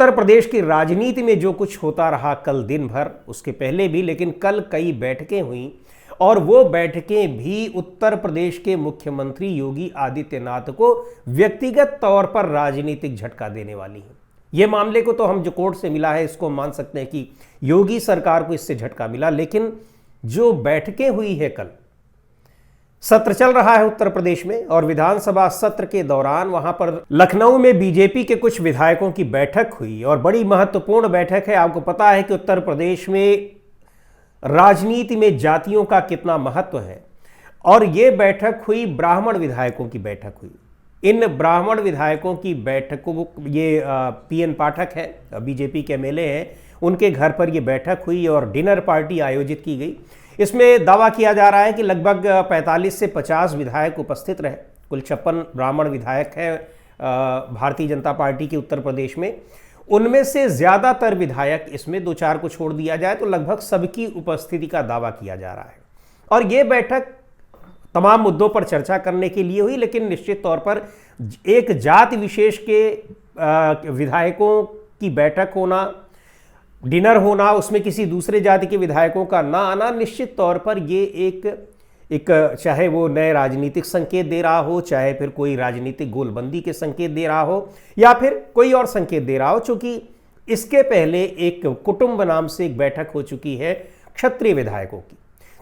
उत्तर प्रदेश की राजनीति में जो कुछ होता रहा कल दिन भर, उसके पहले भी, लेकिन कल कई बैठकें हुई और वो बैठकें भी उत्तर प्रदेश के मुख्यमंत्री योगी आदित्यनाथ को व्यक्तिगत तौर पर राजनीतिक झटका देने वाली हैं। ये मामले को तो हम जो कोर्ट से मिला है इसको मान सकते हैं कि योगी सरकार को इससे झटका मिला, लेकिन जो बैठकें हुई है कल, सत्र चल रहा है उत्तर प्रदेश में और विधानसभा सत्र के दौरान वहां पर लखनऊ में बीजेपी के कुछ विधायकों की बैठक हुई और बड़ी महत्वपूर्ण बैठक है। आपको पता है कि उत्तर प्रदेश में राजनीति में जातियों का कितना महत्व है और ये बैठक हुई, ब्राह्मण विधायकों की बैठक हुई। इन ब्राह्मण विधायकों की बैठकों, ये पीएन पाठक है, बीजेपी के एमएलए हैं, उनके घर पर ये बैठक हुई और डिनर पार्टी आयोजित की गई। इसमें दावा किया जा रहा है कि लगभग 45 से 50 विधायक उपस्थित रहे। कुल 56 ब्राह्मण विधायक हैं भारतीय जनता पार्टी के उत्तर प्रदेश में। उनमें से ज़्यादातर विधायक, इसमें 2-4 को छोड़ दिया जाए तो लगभग सबकी उपस्थिति का दावा किया जा रहा है। और ये बैठक तमाम मुद्दों पर चर्चा करने के लिए हुई, लेकिन निश्चित तौर पर एक जाति विशेष के विधायकों की बैठक होना, डिनर होना, उसमें किसी दूसरे जाति के विधायकों का ना आना, निश्चित तौर पर ये एक चाहे वो नए राजनीतिक संकेत दे रहा हो, चाहे फिर कोई राजनीतिक गोलबंदी के संकेत दे रहा हो या फिर कोई और संकेत दे रहा हो। चूंकि इसके पहले एक कुटुंब नाम से एक बैठक हो चुकी है क्षत्रिय विधायकों की,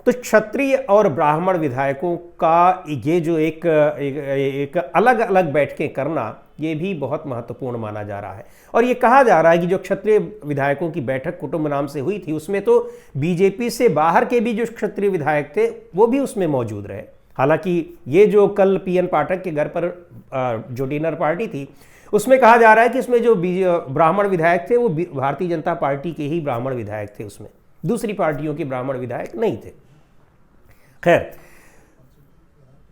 तो क्षत्रिय और ब्राह्मण विधायकों का ये जो एक अलग अलग बैठकें करना, ये भी बहुत महत्वपूर्ण माना जा रहा है। और ये कहा जा रहा है कि जो क्षत्रिय विधायकों की बैठक कुटुंब नाम से हुई थी, उसमें तो बीजेपी से बाहर के भी जो क्षत्रिय विधायक थे वो भी उसमें मौजूद रहे। हालांकि ये जो कल पीएन पाठक के घर पर जो डिनर पार्टी थी, उसमें कहा जा रहा है कि इसमें जो ब्राह्मण विधायक थे वो भारतीय जनता पार्टी के ही ब्राह्मण विधायक थे, उसमें दूसरी पार्टियों के ब्राह्मण विधायक नहीं थे। खैर,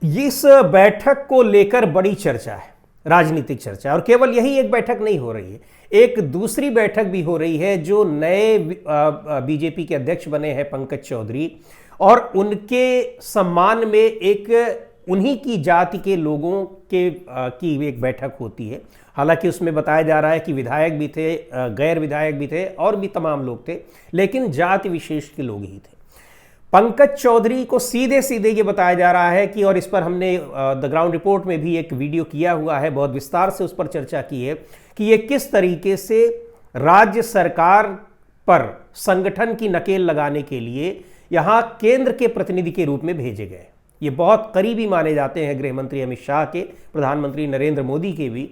इस बैठक को लेकर बड़ी चर्चा है, राजनीतिक चर्चा। और केवल यही एक बैठक नहीं हो रही है, एक दूसरी बैठक भी हो रही है। जो नए बीजेपी के अध्यक्ष बने हैं पंकज चौधरी, और उनके सम्मान में एक उन्हीं की जाति के लोगों की एक बैठक होती है। हालांकि उसमें बताया जा रहा है कि विधायक भी थे, गैर विधायक भी थे और भी तमाम लोग थे, लेकिन जाति विशेष के लोग ही थे। पंकज चौधरी को सीधे सीधे ये बताया जा रहा है कि, और इस पर हमने द ग्राउंड रिपोर्ट में भी एक वीडियो किया हुआ है, बहुत विस्तार से उस पर चर्चा की है कि ये किस तरीके से राज्य सरकार पर संगठन की नकेल लगाने के लिए यहाँ केंद्र के प्रतिनिधि के रूप में भेजे गए। ये बहुत करीबी माने जाते हैं गृह मंत्री अमित शाह के, प्रधानमंत्री नरेंद्र मोदी के भी,